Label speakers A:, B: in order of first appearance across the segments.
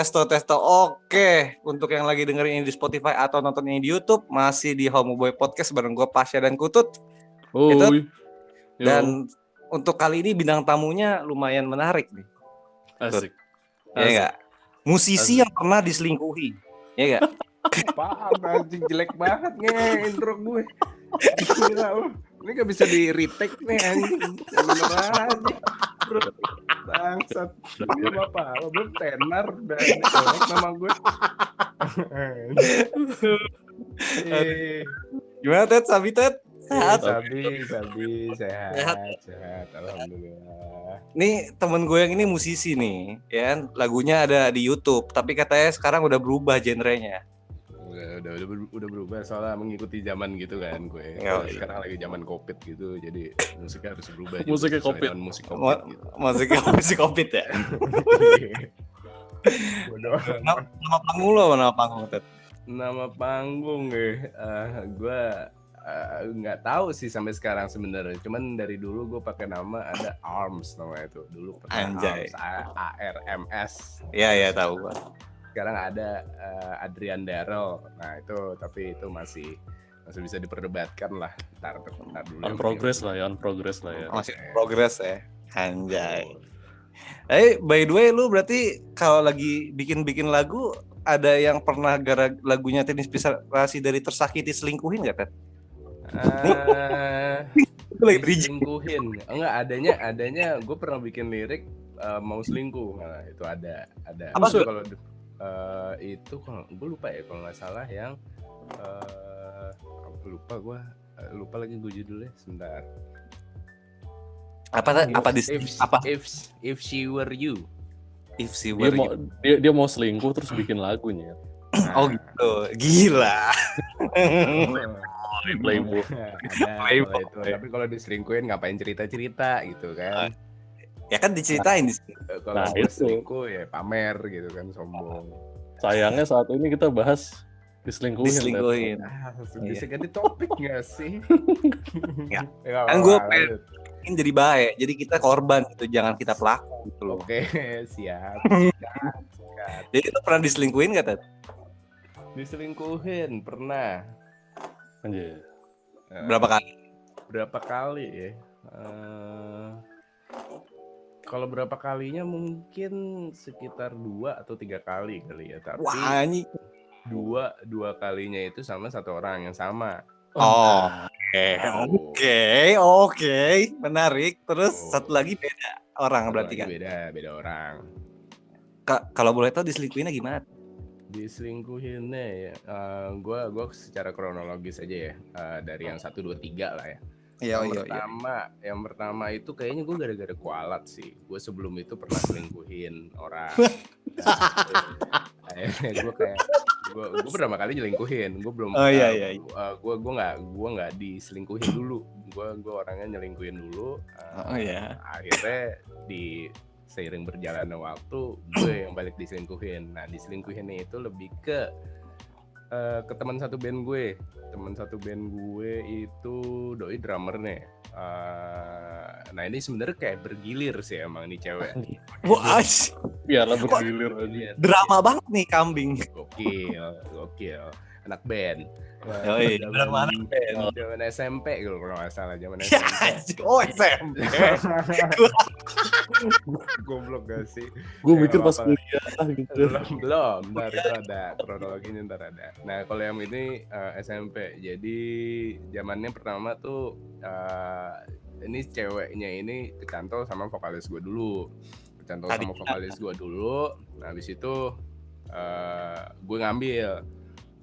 A: Testo. Oke, untuk yang lagi dengerin ini di Spotify atau nonton ini di YouTube, masih di Homeboy Podcast bareng gue Pasya dan Kutut. Itu. Dan untuk kali ini bintang tamunya lumayan menarik nih.
B: Asik.
A: Ya enggak? Musisi yang pernah diselingkuhi. Ya enggak?
C: Apaan anjing, jelek banget intro gue. Gila lu. Ini gak bisa di retake nih anjing. Beneran anjing. Bangsat. Ini bapak lo belum tenar udah jelek nama gue.
A: Gimana Ted? Sabi Ted?
C: Sehat. Sabi sehat. Alhamdulillah.
A: Nih temen gue yang ini musisi nih, ya. Lagunya ada di YouTube, tapi katanya sekarang udah berubah genrenya.
C: Udah berubah soalnya mengikuti zaman gitu kan gue. Sekarang lagi zaman Covid gitu, jadi musiknya harus berubah.
B: Musiknya Covid.
C: Musik Covid gitu.
A: Musik Covid ya. Nama panggung lo nama panggung Ted?
C: Nama panggung gue nggak tahu sih sampai sekarang sebenarnya. Cuman dari dulu gue pakai nama ada Arms namanya itu. Dulu pernah Arms, ARMS.
A: Iya tahu gue.
C: Sekarang ada Adrian Darrell. Nah itu tapi itu masih bisa diperdebatkan lah. Ntar dulu.
B: On progress lah ya.
A: Masih progress ya. Anjay. By the way lu berarti kalau lagi bikin lagu ada yang pernah lagunya terinspirasi dari tersakiti selingkuhin nggak Ted?
C: Selingkuhin. Enggak, adanya gue pernah bikin lirik mau selingkuh. Nah, itu ada.
A: Apa tuh?
C: Kalau itu kalau gue lupa ya, kalau nggak salah yang lupa lagi gue judulnya sebentar. If she were you.
A: If she were you.
B: Dia mau selingkuh terus bikin lagunya.
A: Oh gitu, gila.
B: Playboy.
C: Itu. Tapi kalau diselingkuhin ngapain cerita gitu kan?
A: Ya kan diceritain di sini.
C: Kalau selingkuh ya pamer gitu kan, sombong.
B: Sayangnya saat ini kita bahas diselingkuhin.
C: Bisa ganti topik nggak sih?
A: Ya. Kan gue pengen jadi baik, jadi kita korban gitu, jangan kita pelaku gitu loh.
C: Oke, siap.
A: Jadi itu pernah diselingkuhin nggak Ted?
C: Diselingkuhin pernah.
B: Anjir.
C: Berapa kali ya? Kalau berapa kalinya mungkin sekitar 2 atau 3 kali kali ya. Tapi
A: wah, ini
C: dua kalinya itu sama satu orang yang sama.
A: Oke, menarik. Terus satu lagi beda orang berarti kan?
C: Beda orang.
A: Kalau boleh tahu diselingkuhinnya gimana?
C: Diselingkuhinnya ya, gue secara kronologis aja ya, dari yang 1, 2, 3 lah ya. Yang pertama itu kayaknya gue gara-gara kualat sih. Gue sebelum itu pernah selingkuhin orang. Gue pertama kali nyelingkuhin. Gue belum. Gue nggak diselingkuhin dulu. Gue orangnya nyelingkuhin dulu. Akhirnya seiring berjalannya waktu gue yang balik diselingkuhin. Nah diselingkuhinnya itu lebih ke teman satu band gue. Teman satu band gue itu doi drummernya. Nah ini sebenarnya kayak bergilir sih emang nih cewek.
A: Wah,
B: biarlah bergilir aja.
A: Drama banget nih kambing.
C: Gokil. Anak band. Zaman SMP kalau nggak salah, zaman SMP.
A: SMP.
C: Goblok gak sih?
B: Gue mikir pas kuliah gitu.
C: Belum, ntar itu ada kronologinya, ntar ada. Nah kalau yang ini SMP, jadi zamannya pertama tuh ini ceweknya ini kecantol sama vokalis gue dulu. Nah habis itu gue ngambil.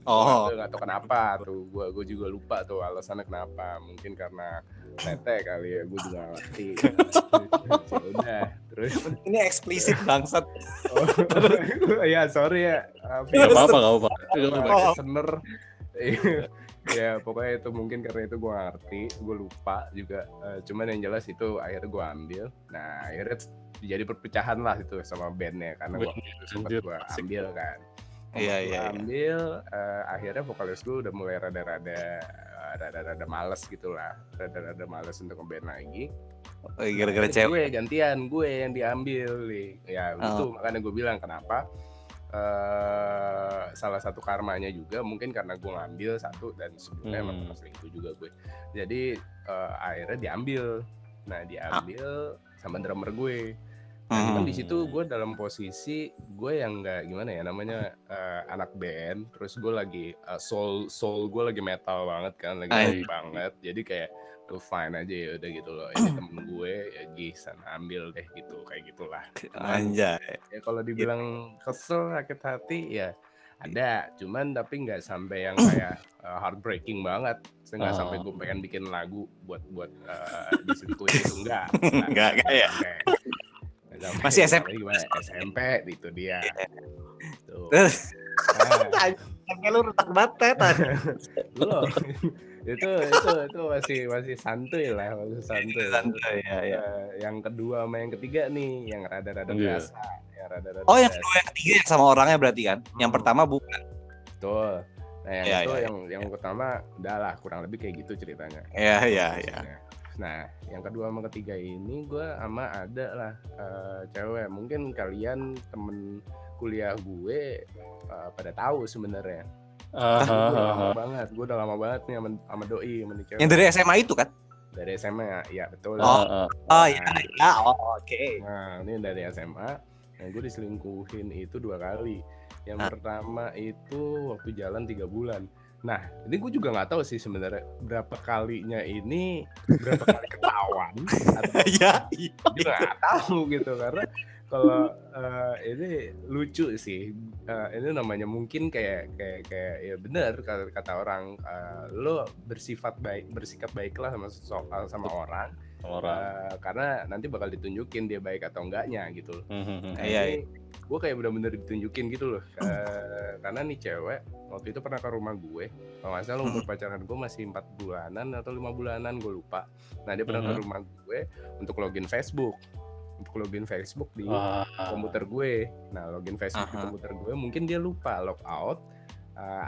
C: Nggak tahu kenapa tuh, gue juga lupa tuh alasannya kenapa. Mungkin karena tete kali ya, gue juga ngerti. Udah, terus
A: ini eksplisit bangsat.
C: Ya sorry ya.
B: Gak apa-apa.
C: Sener. Ya pokoknya itu mungkin karena itu gue ngerti, gue lupa juga. Cuman yang jelas itu akhirnya gue ambil. Nah akhirnya jadi perpecahan lah itu sama bandnya karena waktu itu sempat gue ambil kan. Iya. Ambil, akhirnya vokalis gue udah mulai rada males gitulah, rada males untuk ngeband lagi.
A: Gara-gara cewek.
C: Gue yang diambil nih. Ya itu makanya gue bilang kenapa salah satu karmanya juga mungkin karena gue ngambil satu dan sebelumnya emang pernah selingkuh juga gue. Jadi akhirnya diambil. Nah diambil sama drummer gue. Nah cuman di situ gue dalam posisi gue yang nggak gimana ya namanya anak band. Terus gue lagi soul gue lagi metal banget kan, lagi rock banget. Jadi kayak gue fine aja ya udah gitu loh. Ini temen gue ya sana ambil deh gitu kayak gitulah.
A: Anjay.
C: Ya kalau dibilang kesel sakit hati ya ada, cuman tapi nggak sampai yang kayak heartbreaking banget. Nggak sampai gue pengen bikin lagu buat diselingkuhin itu enggak ya.
A: Masih SMP.
C: Gimana? SMP itu dia. Tuh.
A: Kayak lu retak banget
C: Loh. itu masih santuy lah, masih santuy ya. Yang kedua sama yang ketiga nih yang rada-rada biasa, yang rada-rada.
A: Oh, yang kedua yang ketiga yang sama orangnya berarti kan? Yang pertama bukan.
C: Betul. Nah, yang pertama udahlah kurang lebih kayak gitu ceritanya.
A: Iya.
C: Nah, yang kedua sama ketiga ini gue sama ada lah cewek. Mungkin kalian temen kuliah gue pada tahu sebenarnya. Gue udah lama banget nih sama doi, sama cewek.
A: Yang dari SMA itu kan?
C: Dari SMA, ya betul.
A: Iya. Oke.
C: Nah, ini dari SMA. Nah, gue diselingkuhin itu 2 kali. Yang pertama itu waktu jalan 3 bulan. Nah, ini gue juga nggak tahu sih sebenarnya berapa kalinya ini berapa kali ketahuan. Juga nggak tahu gitu karena kalau ini lucu sih. Ini namanya mungkin kayak ya benar kata orang lo bersikap baiklah sama orang. Karena nanti bakal ditunjukin dia baik atau enggaknya gitu. Iya. Gue kayak benar-benar ditunjukin gitu loh. Karena nih cewek waktu itu pernah ke rumah gue. Kalau nggak salah umur pacaran gue masih 4 bulanan atau 5 bulanan gue lupa. Nah dia pernah ke rumah gue untuk login Facebook di komputer gue. Nah login Facebook di komputer gue, mungkin dia lupa log out.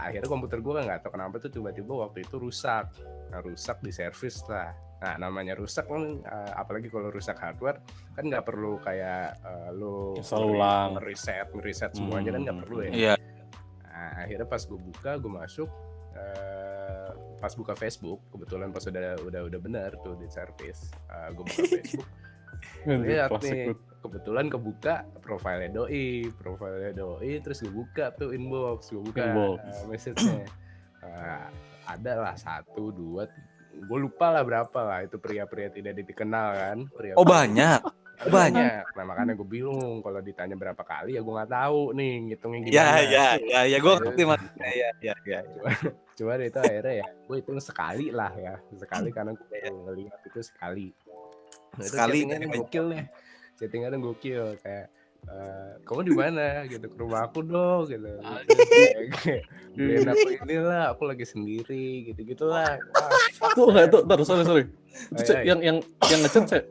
C: Akhirnya komputer gue nggak tahu kenapa tuh tiba-tiba waktu itu rusak. Nah rusak di servis lah. Nah namanya rusak kan, apalagi kalau rusak hardware kan nggak perlu kayak lo reset semuanya kan nggak perlu ya.
A: Iya.
C: Nah, akhirnya pas gue masuk, pas buka Facebook, kebetulan pas udah benar tuh di servis, gue buka Facebook. Lihat nih, kebetulan kebuka profilnya doi, terus gue buka tuh inbox, message-nya. Ada lah 1, 2, gue lupa lah berapa lah, itu pria-pria tidak dikenal kan.
A: Banyak.
C: Nah makanya gue bingung kalau ditanya berapa kali ya gue nggak tahu nih ngitungnya gimana.
A: Ya gue ngerti maksudnya. Ya.
C: Cuma itu akhirnya ya gue hitung sekali lah ya, karena gue ngelihat itu sekali. Nah,
A: sekali
C: chattingannya gokil kayak kamu di mana gitu, ke rumah aku dong gitu. Beliin aku inilah, aku lagi sendiri gitu-gitulah.
B: Tuh, sorry. Yang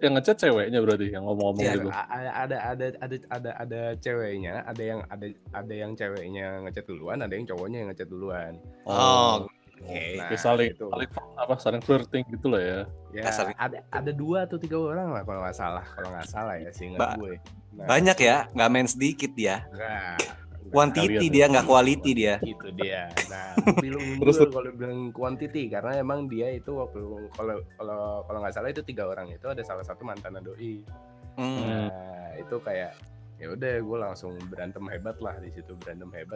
B: ngechat ceweknya berarti yang ngomong-ngomong gitu.
C: Ada ceweknya, ada yang ceweknya ngechat duluan, ada yang cowoknya yang ngechat duluan.
B: Nah, saling flirting gitu lah ya.
C: Ada 2 atau 3 orang lah kalau nggak salah ya seingat gue. Nah,
A: banyak ya, nggak main sedikit ya.
C: Quantity
A: dia nggak quality dia.
C: Itu dia. Nah, kalau bilang quantity karena emang dia itu waktu kalau nggak salah itu 3 orang itu ada salah satu mantan doi. Nah, itu kayak ya udah gue langsung berantem hebat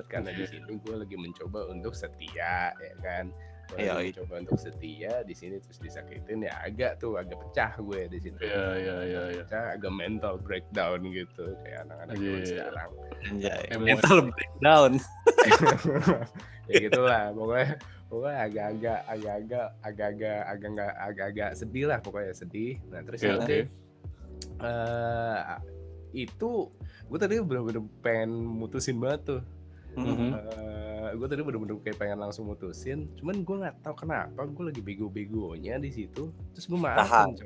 C: karena di sini gue lagi mencoba untuk setia ya kan. Mencoba untuk setia di sini terus disakitin ya agak pecah gue di situ.
B: Iya.
C: Agak mental breakdown gitu kayak anak-anak sekarang.
A: Mental breakdown.
C: Ya gitulah pokoknya agak-agak sedih lah, pokoknya sedih. Nah terus itu gue tadi bener-bener pengen mutusin banget tuh. Gue tadi bener-bener kayak pengen langsung mutusin, cuman gue nggak tahu kenapa gue lagi bego-begonya di situ. Terus gue maafin,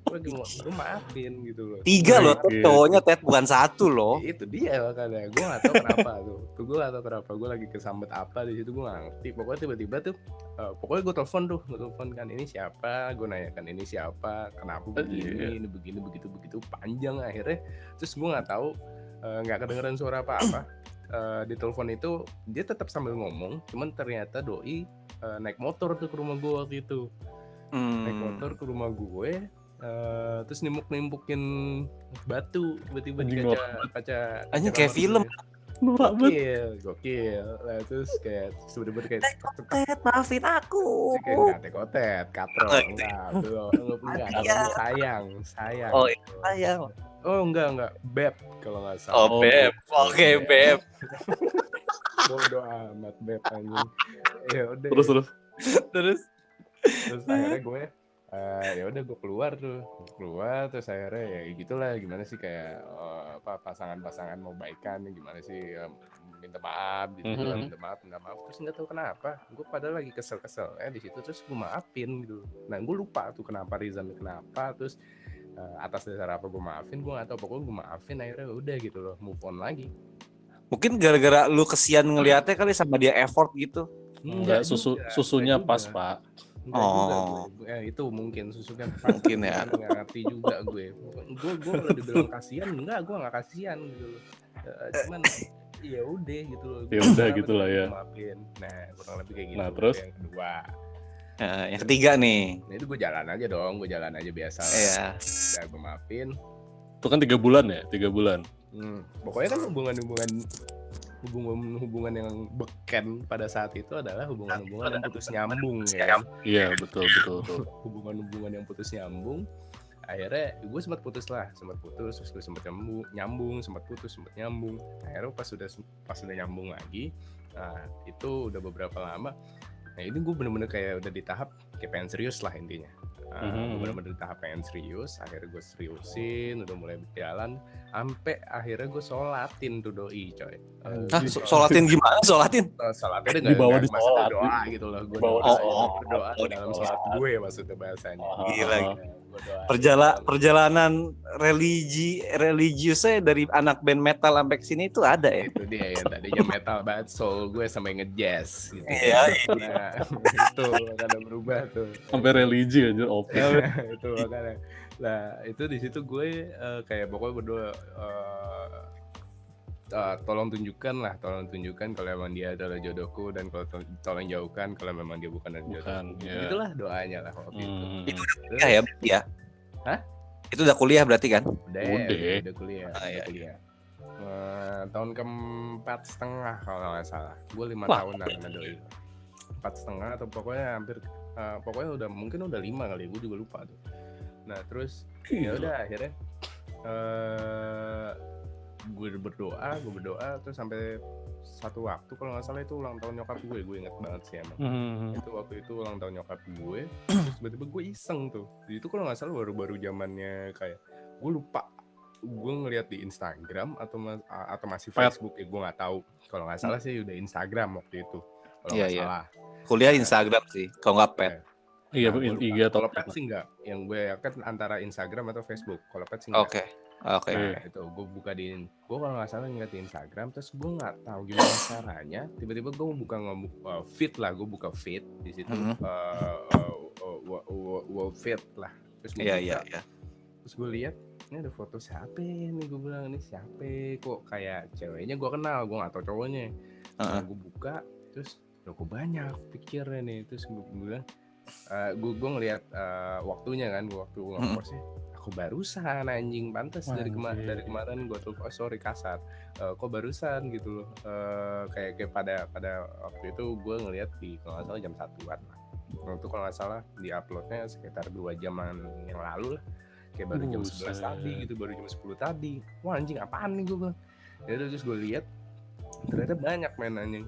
C: gue maafin gitu loh.
A: 3 loh, cowoknya bukan 1 loh.
C: Itu dia makanya gue nggak tahu kenapa tuh. Gue nggak tahu kenapa gue lagi kesambet apa di situ, gue nggak ngerti. Pokoknya tiba-tiba tuh, pokoknya gue telepon kan ini siapa, gue nanyakan ini siapa, kenapa begini, ini begini begitu panjang akhirnya. Terus gue nggak tahu, nggak kedengeran suara apa-apa. di telepon itu dia tetap sambil ngomong, cuman ternyata doi naik motor tuh ke rumah gue waktu itu. Naik motor ke rumah gue, terus nimbukin batu tiba-tiba di kaca.
A: Anjing kayak film.
B: Norak banget.
C: Gokil. Lah terus kayak bener-bener kayak
A: Tekotet, maafin aku.
C: Kayak tekotet, katro. Enggak, sayang.
A: Oh, sayang.
C: Oh, enggak. Beb kalau enggak salah.
A: Oh, beb. Oke, beb.
C: Bodoh amat beb anjing. Ya udah.
A: Terus
C: akhirnya gue ya udah gue keluar terus akhirnya ya gitulah, gimana sih kayak pasangan mau baikan gimana sih, minta maaf gitu, minta maaf terus nggak tahu kenapa gue padahal lagi kesel di situ, terus gue maafin gitu. Nah gue lupa tuh kenapa Rizan kenapa, terus atas dasar apa gue maafin gue nggak tahu, pokoknya gue maafin akhirnya udah gitu loh, move on lagi.
A: Mungkin gara-gara lu kesian ngeliatnya kali sama dia effort gitu.
B: Enggak, susunya pas Pak.
C: Juga, itu mungkin susu kan
A: mungkin ya,
C: nggak ngerti juga gue kalau dibilang kasihan gue nggak kasihan gitu loh, cuman ya udah gitu loh,
B: gitu lah ya.
C: Maafin. Nah kurang lebih kayak gitu.
B: Nah terus
C: yang kedua,
A: yang ketiga nih,
C: nah itu gue jalan aja biasa lah.
A: Iya.
C: Udah gue maafin.
B: Itu kan 3 bulan ya, 3 bulan.
C: Pokoknya kan hubungan yang beken pada saat itu adalah hubungan yang putus nyambung ya.
B: Iya betul.
C: Hubungan yang putus nyambung. Akhirnya gue sempat putus terus gue sempat nyambung, sempat putus, sempat nyambung. Akhirnya pas udah nyambung lagi, nah itu udah beberapa lama. Nah ini gue bener-bener kayak udah di tahap kayak pengen serius lah intinya. Gue bener-bener di tahap pengen serius. Akhirnya gue seriusin, udah mulai berjalan, sampai akhirnya gue sholatin tuh doi coy.
A: Sholatin gimana? Sholatin
C: udah
B: dibawa di
C: maksudnya
B: sholat
C: doa gitu loh. Gue berdoa dalam sholat gue maksudnya bahasanya.
A: Gila. Perjalanan religiusnya dari anak band metal sampai kesini itu ada ya?
C: Itu dia yang tadinya metal banget, soul gue sampai ngejazz gitu.
A: Iya.
C: Nah, itu makanya berubah tuh.
B: Sampai religi aja
C: Itu makanya. Nah, itu di situ gue kayak pokoknya berdoa, tolong tunjukkan kalau memang dia adalah jodohku, dan kalau tolong jauhkan kalau memang dia bukan jodohku.
B: Ya.
C: Itulah doanya lah waktu itu.
A: Itu udah kuliah ya berarti ya?
C: Hah?
A: Itu udah kuliah berarti kan?
C: Udah kuliah. Kuliah. Tahun ke-4,5 kalau nggak salah. Gue 5 tahunan sama doi. 4,5 atau pokoknya hampir, pokoknya mungkin udah 5 kali, gue juga lupa tuh. Nah terus ya udah akhirnya gue berdoa terus sampai satu waktu kalau nggak salah itu ulang tahun nyokap gue inget banget sih emang. Itu waktu itu ulang tahun nyokap gue, terus tiba-tiba gue iseng tuh. Itu kalau nggak salah baru zamannya kayak, gue lupa, gue ngeliat di Instagram atau masih Facebook ya, gue nggak tahu. Kalau nggak salah sih udah Instagram waktu itu kalau nggak salah. Kuliah
A: Instagram sih kalau nggak pet.
B: Iya, IG atau
C: kalau pet sih enggak. Yang gue yakin antara Instagram atau Facebook. Kalau pet sih enggak.
A: Oke.
C: Nah, itu gue buka gue kalau nggak salah ngeliat di Instagram, terus gue nggak tahu gimana caranya. Tiba-tiba gue buka feed lah, gue buka feed di situ, feed lah. Terus gue buka, terus gue lihat ini ada foto siapa nih, gue bilang ini siapa, kok kayak ceweknya gue kenal, gue nggak tahu cowoknya. Nah, gue buka, terus kok banyak pikirnya nih, terus gue bilang, gue ngelihat waktunya kan, waktu ngekosnya, aku barusan anjing, pantas dari kemarin gue tuh sorry kasar, kok barusan gitu loh, kayak pada waktu itu gue ngelihat di kalau nggak salah jam 1-an lah, waktu kalau nggak salah di uploadnya sekitar 2 jaman yang lalu lah, kayak baru jam 11 tadi gitu, baru jam 10 tadi, wah anjing apaan nih gue bilang. Ya udah, terus gue lihat ternyata banyak main anjing,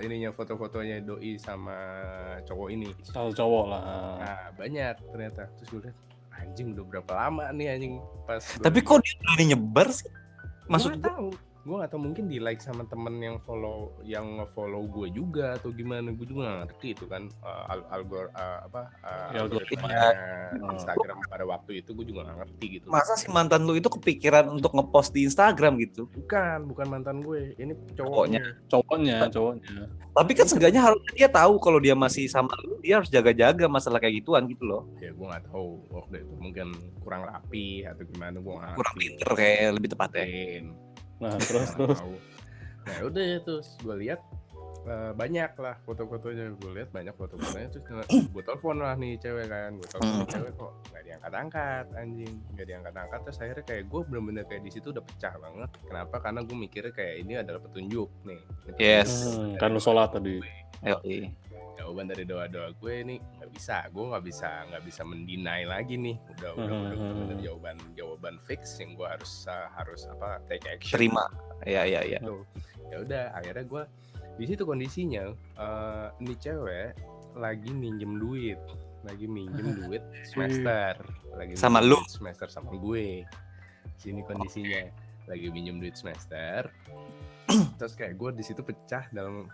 C: ininya foto-fotonya doi sama cowok ini.
B: Soal cowok lah.
C: Nah, banyak ternyata. Terus gue lihat, anjing udah berapa lama nih anjing pas.
A: Tapi kok dia berani nyebar sih? Maksud
C: gue nggak tahu, mungkin di like sama temen yang nge-follow gue juga atau gimana, gue juga nggak ngerti itu kan, algoritmanya Instagram pada waktu itu gue juga nggak ngerti gitu.
A: Masa si mantan lu itu kepikiran untuk ngepost di Instagram gitu?
C: Bukan mantan gue, ini
B: cowoknya.
A: Tapi kan seenggaknya harus dia tahu kalau dia masih sama lu, dia harus jaga-jaga masalah kayak gituan gitu loh.
C: Ya gue nggak tahu waktu itu, mungkin kurang rapi atau gimana, gue nggak.
A: Kurang pinter kayak lebih tepatnya.
B: Nah terus
C: Nah udah terus gue lihat banyak lah foto-fotonya, terus gue telepon lah nih cewek kan, cewek kok nggak diangkat-angkat anjing, nggak diangkat-angkat. Terus akhirnya kayak gue bener-bener kayak di situ udah pecah banget. Kenapa? Karena gue mikirnya kayak ini adalah petunjuk nih.
A: Yes.
B: Kan lu sholat tadi.
C: Jawaban dari doa-doa gue nih gue nggak bisa mendinai lagi nih. Udah bener jawaban fix yang gue harus take action.
A: Terima. Iya.
C: Ya udah, akhirnya gue di situ kondisinya ini cewek lagi minjem duit semester,
A: sama lu
C: semester sama gue. Sini kondisinya lagi minjem duit semester. Terus kayak gue di situ pecah dalam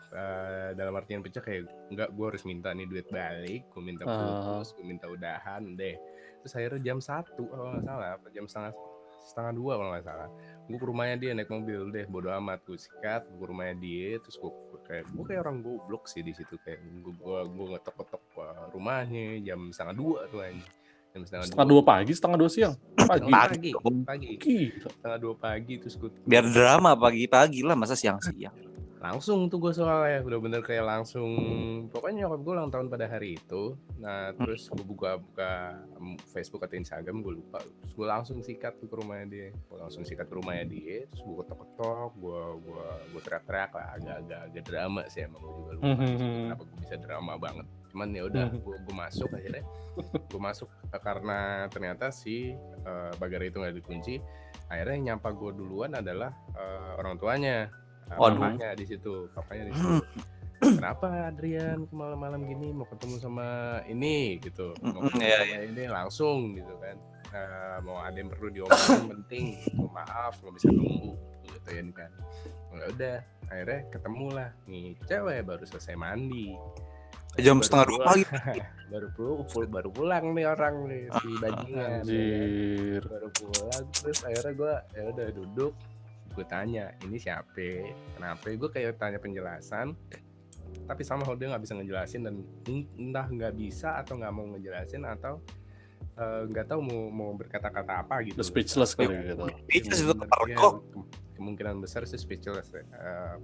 C: artian pecah kayak enggak, gue harus minta nih duit balik, gue minta putus, gue minta udahan deh. Terus akhirnya jam 1 kalau nggak salah, jam setengah 2 kalau nggak salah, gue ke rumahnya dia naik mobil deh, bodo amat, gue sikat, gue ke rumahnya dia. Terus gue kayak orang goblok sih di situ, kayak gue ngetok-ketok rumahnya jam setengah 2 tuh aja.
B: Setengah 2 pagi, setengah 2 siang.
C: Pagi. Setengah 2 pagi terus gue
A: biar drama pagi-pagi lah, masa siang-siang.
C: Langsung tuh gue soalnya bener-bener kayak langsung, pokoknya nyokap gue ulang tahun pada hari itu. Nah terus gue buka Facebook atau Instagram, gue lupa. Terus gue langsung sikat tuh ke rumahnya dia. Terus gue ketok-ketok, gue teriak-teriak lah, agak drama sih emang. Gue juga lupa kenapa gue bisa drama banget. Cuman ya udah, gue masuk akhirnya. Gue masuk karena ternyata si pagar itu nggak dikunci. Akhirnya yang nyapa gue duluan adalah orang tuanya. Papanya di situ. Kenapa Adrian malam-malam gini mau ketemu sama ini gitu? Mau ketemu sama ini langsung gitu kan? Mau ada yang perlu diomongin penting, maaf nggak bisa nunggu gitu ya kan? Nggak udah, akhirnya ketemu lah nih cewek baru selesai mandi.
A: Jam setengah 2 pagi.
C: baru pulang nih orang nih si bajingan. Baru pulang, terus akhirnya gue ya udah duduk. Gue tanya, ini siapa? Kenapa? Gue kayak tanya penjelasan, tapi sama dia nggak bisa ngejelasin, dan entah nggak bisa atau nggak mau ngejelasin atau nggak tahu mau berkata-kata apa gitu.
B: Speechless kali gitu.
C: Kemungkinan besar sih speechless.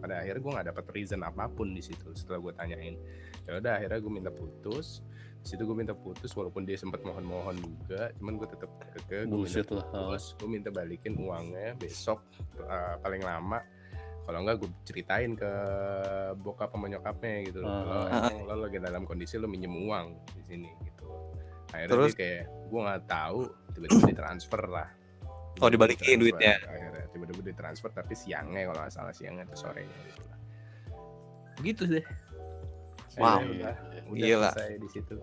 C: Pada akhirnya gue nggak dapat reason apapun di situ setelah gue tanyain. Ya udah, akhirnya gue minta putus. Di situ gue minta putus walaupun dia sempat mohon juga, cuman gue tetap kekeh. Gue minta balikin uangnya besok paling lama. Kalau enggak gue ceritain ke bokap sama nyokapnya gitu loh. Kalau lo lagi dalam kondisi lo minjem uang di sini gitu. Akhirnya terus, dia kayak gue nggak tahu, tiba-tiba ditransfer lah.
A: Dibalikin duitnya.
C: Akhirnya tiba-tiba ditransfer, tapi siangnya kalau nggak salah, siangnya atau sorenya gitu lah. Begitu deh.
A: Wow.
C: Udah selesai di situ.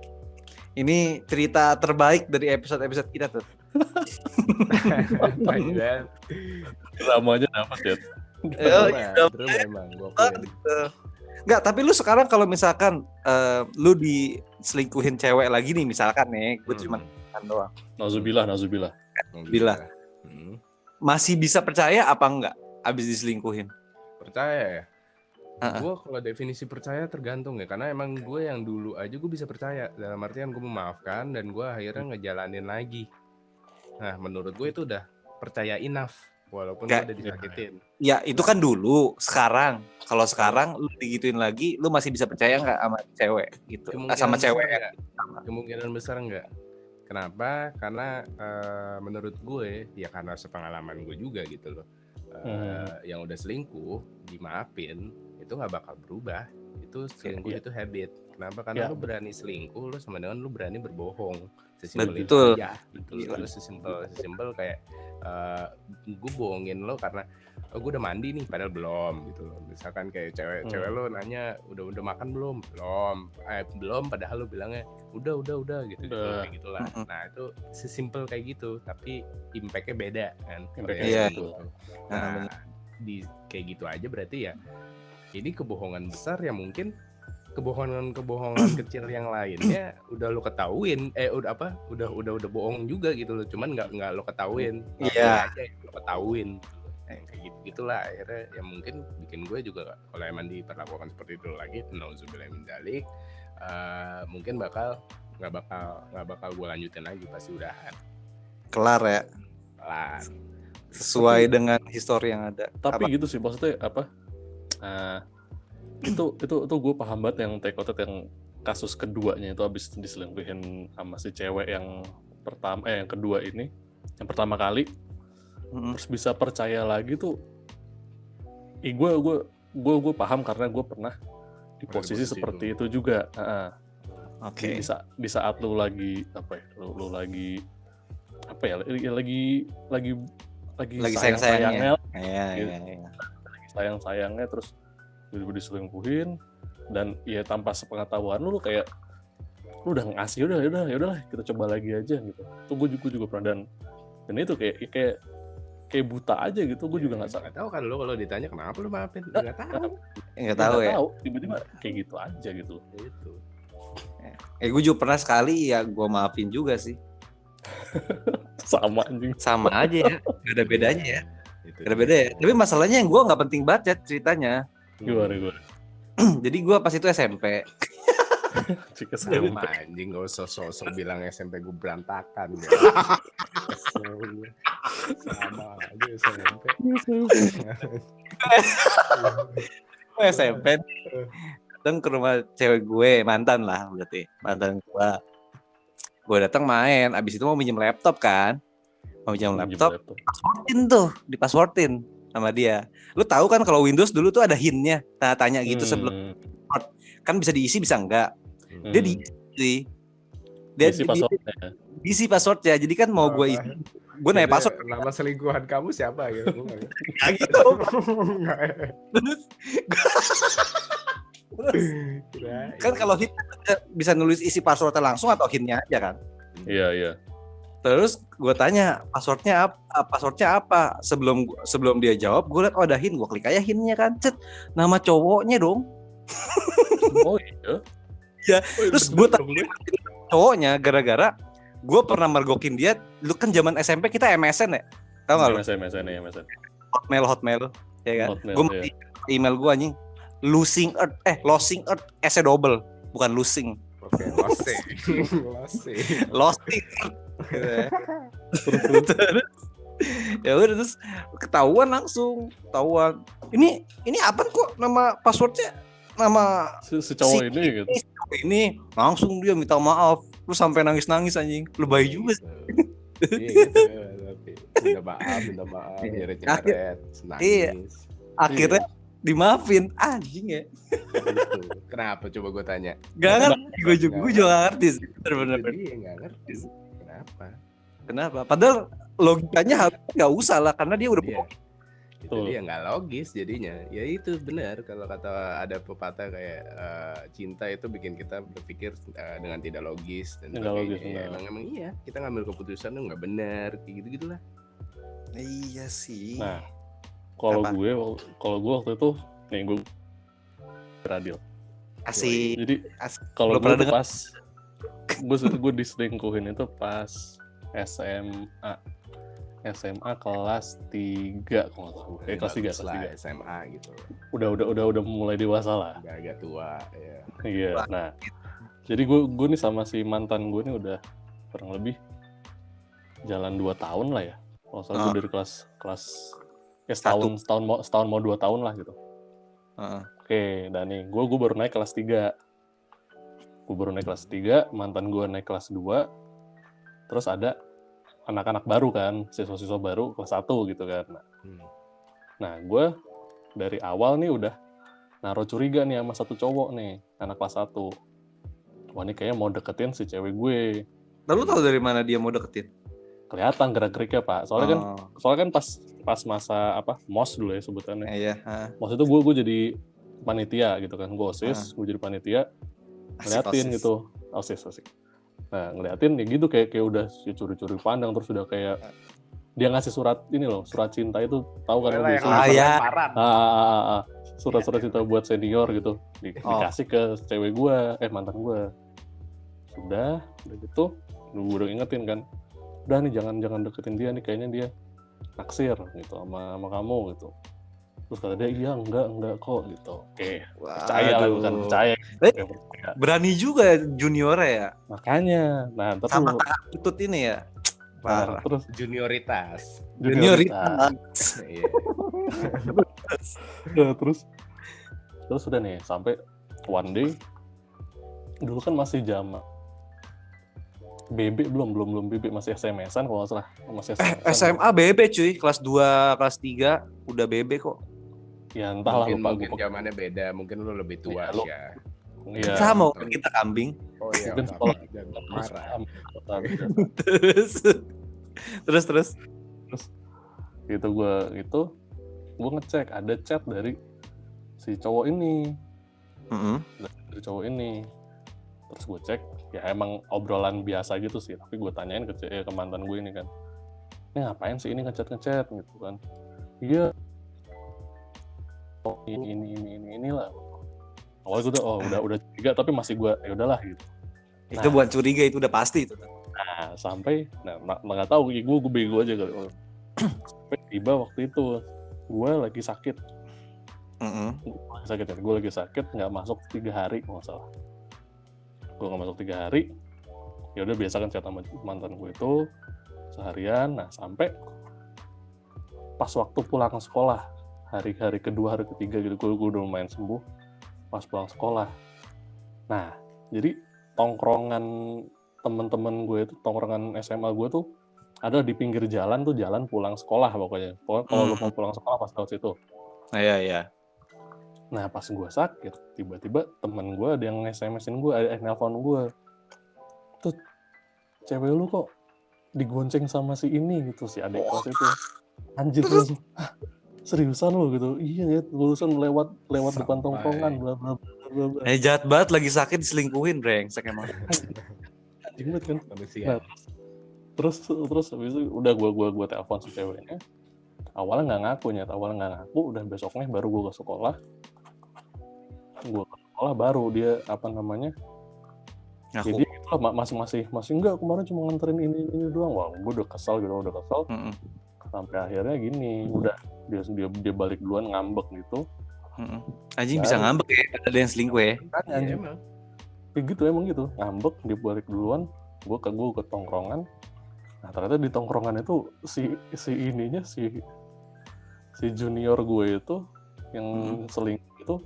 A: Ini cerita terbaik dari episode kita tuh.
B: Dramanya dapat ya.
C: Emang
A: Enggak, tapi lu sekarang kalau misalkan lu diselingkuhin cewek lagi nih misalkan nih, gue cuma kan doang.
B: Nauzubillah.
A: Masih bisa percaya apa enggak abis diselingkuhin?
C: Percaya ya? Gue kalau definisi percaya tergantung ya, karena emang gue yang dulu aja gue bisa percaya dalam artian gue memaafkan dan gue akhirnya ngejalanin lagi. Nah menurut gue itu udah percaya enough walaupun gue udah disakitin.
A: Ya itu kan dulu. Sekarang kalau sekarang lu digituin lagi, lu masih bisa percaya nggak sama cewek gitu? Sama cewek ya?
C: Kemungkinan besar enggak. Kenapa? Karena menurut gue ya karena sepengalaman gue juga gitu loh. Yang udah selingkuh dimaafin itu nggak bakal berubah. Itu selingkuh itu habit. Kenapa? Karena lu berani selingkuh, lu sama dengan lu berani berbohong. Sesimpel itu aja gitu. Lu sesimpel kayak gue bohongin lo karena gue udah mandi nih padahal belum gitu loh. Misalkan kayak cewek lo nanya udah makan belum padahal lo bilangnya udah gitu gitulah. Nah itu sesimpel kayak gitu, tapi impactnya beda kan.
A: Gitu.
C: Nah di kayak gitu aja berarti ya ini kebohongan besar yang mungkin kebohongan kecil yang lainnya udah lo ketahuin, udah bohong juga gitu loh, cuman nggak lo ketahuin.
A: Iya.
C: Lo ketahuin. Kayak gitulah akhirnya yang mungkin bikin gue juga kalau emang diperlakukan seperti itu lagi, nauzubillah min dzalik, mungkin nggak bakal gue lanjutin lagi, pasti udahan.
A: Kelar ya.
C: Kelar.
A: Sesuai dengan histori yang ada.
B: Tapi gitu sih maksudnya apa? Nah, itu gue paham banget yang take out yang kasus keduanya itu habis diselingkuhin sama si cewek yang yang kedua ini, yang pertama kali, terus bisa percaya lagi tuh. Gue paham karena gue pernah di posisi seperti itu juga.
A: Oke.
B: Di saat lu lagi apa ya? Lu lagi apa ya? Lagi
A: sayang-sayangnya.
B: Iya. Sayang-sayangnya terus tiba-tiba diselingkuhin dan ya tanpa sepengetahuan lu kayak lu udah ngasih udahlah kita coba lagi aja gitu. Itu gue juga pernah dan itu kayak buta aja gitu. Gue juga nggak
C: tahu kan lu kalau ditanya kenapa lu maafin nggak
A: tahu ya.
B: Tiba-tiba kayak gitu aja gitu.
C: Itu.
A: Gue juga pernah sekali ya gue maafin juga sih.
B: Sama anjing.
A: Sama aja ya, gak ada bedanya ya. Gak ada beda ya. Tapi masalahnya yang gue nggak penting banget ya ceritanya.
B: Gimana?
A: Jadi gue pas itu SMP.
C: Sama anjing, gak usah sosok bilang SMP gue berantakan ya. Sama aja SMP.
A: SMP datang ke rumah cewek gue, mantan lah berarti, mantan gue datang main, abis itu mau minjem laptop kan, laptop. Passwordin sama dia. Lu tahu kan kalau Windows dulu tuh ada hint-nya, tanya gitu sebelum kan bisa diisi bisa enggak. Dia diisi passwordnya. Jadi kan mau gue isi, gue nanya password.
C: Nama selingkuhan kamu siapa gitu?
A: Gitu. Kan kalau hint bisa nulis isi passwordnya langsung atau hintnya aja kan?
B: Iya.
A: Terus gue tanya passwordnya apa? Sebelum dia jawab, gue liat ada hint, gue klik aja hintnya kan, nama cowoknya dong.
B: Oh iya.
A: Ya, terus gue tanya cowoknya gara-gara gue pernah mergokin dia. Lu kan zaman SMP kita MSN ya, tau nggak lu?
B: MSN.
A: Hotmail, ya kan?
B: Hotmail,
A: Gue email gue anjing. Losing Earth double, bukan losing.
C: Oke,
A: Losing. Ya udah terus ketahuan. Ini apa kok nama passwordnya nama
B: si cowok ini gitu.
A: Ini langsung dia minta maaf. Lu sampai nangis anjing. Lu bayi juga sih.
C: Iya, minta maaf, nyeret, nangis.
A: Iya. Akhirnya dimaafin anjing ya.
C: Kenapa coba gue tanya?
A: Gak ngerti, gue juga gak ngerti sih. Bener-bener.
C: Iya gak ngerti. Kenapa?
A: Padahal logikanya harusnya gak usah lah karena dia udah
C: itu dia nggak logis jadinya. Ya itu benar kalau kata ada pepatah kayak cinta itu bikin kita berpikir dengan tidak logis dan sebagainya. Emang iya kita ngambil keputusan tuh nggak benar kayak gitulah.
A: Iya sih.
B: Nah kalau gue waktu itu nih gue radio.
A: Asik.
B: Jadi kalau gue tuh pas gue diselingkuhin itu pas SMA kelas 3 kalau nggak salah. Kelas 3
C: SMA gitu.
B: Udah mulai dewasa lah.
C: Agak tua ya.
B: Iya. Nah, jadi gue nih sama si mantan gue nih udah kurang lebih jalan 2 tahun lah ya. Kalau salah gue dari kelas setahun mau 2 tahun lah gitu. Oke, dan nih gue baru naik kelas 3. Mantan gue naik kelas 2. Terus ada anak-anak baru kan, siswa-siswa baru kelas 1 gitu kan. Nah, gue dari awal nih udah naruh curiga nih sama satu cowok nih, anak kelas 1. Wah, ini kayaknya mau deketin si cewek gue.
A: Lalu tahu dari mana dia mau deketin?
B: Kelihatan gerak-geriknya, Pak. Soalnya kan pas masa MOS dulu ya sebutannya.
A: Iya.
B: MOS itu gue jadi panitia gitu kan, gue OSIS, gue jadi panitia, ngeliatin gitu, OSIS. Nah, ngeliatin ya gitu kayak udah curi-curi pandang, terus udah kayak dia ngasih surat cinta itu, tahu kan? Surat cinta buat senior gitu, dikasih ke cewek gue, mantan gue. Udah gitu, gue udah ingetin kan, udah nih jangan deketin dia nih, kayaknya dia naksir gitu sama kamu gitu. Terus kata dia, iya enggak kok gitu. Oke, percaya lah, bukan percaya.
A: Berani juga juniornya ya.
B: Makanya, nah terus
A: sama tutut ini ya.
B: Parah. Terus
A: junioritas.
B: Iya. Nah, terus Terus udah nih sampai one day, dulu kan masih zaman BB belum BB, masih SMS-an kalau nggak salah, masih SMS-an.
A: SMA BB cuy, kelas 2, kelas 3 udah BB kok.
B: Ya entahlah,
C: mungkin zamannya beda, mungkin lu lebih tua sih ya.
A: Iya. Sama kan kita kambing.
C: Oh iya.
B: Mungkin sekolah
C: marah.
A: Terus
B: gitu gue ngecek ada chat dari si cowok ini. Dari cowok ini. Terus gue cek, ya emang obrolan biasa gitu sih, tapi gue tanyain ke mantan gue ini kan, ini ngapain sih ini ngechat gitu kan. Iya, ini lah. Awalnya gue udah curiga, tapi masih gue ya udahlah gitu.
A: Itu bukan curiga, itu udah pasti itu.
B: Nah sampai nggak tahu, gue bego aja kali. Sampai tiba waktu itu gue lagi sakit. Gue lagi sakit, nggak masuk 3 hari kalau nggak salah. Gue nggak masuk 3 hari, ya udah biasa kan chat sama mantan gue itu seharian. Nah sampai pas waktu pulang sekolah, hari kedua, hari ketiga gitu, gue udah lumayan sembuh pas pulang sekolah. Nah jadi tongkrongan temen-temen gue itu, tongkrongan SMA gue tuh ada di pinggir jalan tuh, jalan pulang sekolah pokoknya kalau lu mau pulang sekolah pas lewat situ.
A: Iya.
B: Nah pas gue sakit, tiba-tiba temen gue ada yang SMS-in gue, nelpon gue, tuh cewek lu kok digonceng sama si ini gitu, si adik kelas itu. Anjir langsung, seriusan lu gitu? Iya ya, lulusan lewat depan tongkrongan, bla bla bla.
A: Jahat banget, lagi sakit diselingkuhin, brengsek emang.
B: Anjing banget kan. Nah, terus habis itu udah gue telepon si ceweknya. Awalnya nggak ngaku, udah besoknya baru gue ke sekolah. Baru dia ngaku. Jadi masih enggak, kemarin cuma nganterin ini doang. Wah, gue udah kesel. Sampai akhirnya gini, udah dia balik duluan, ngambek gitu.
A: Anjing bisa ngambek ya, ada yang selingkuh ya.
B: Anjing. Emang gitu, ngambek, dia balik duluan, gue ke tongkrongan. Nah ternyata di tongkrongan itu si junior gue itu yang selingkuh itu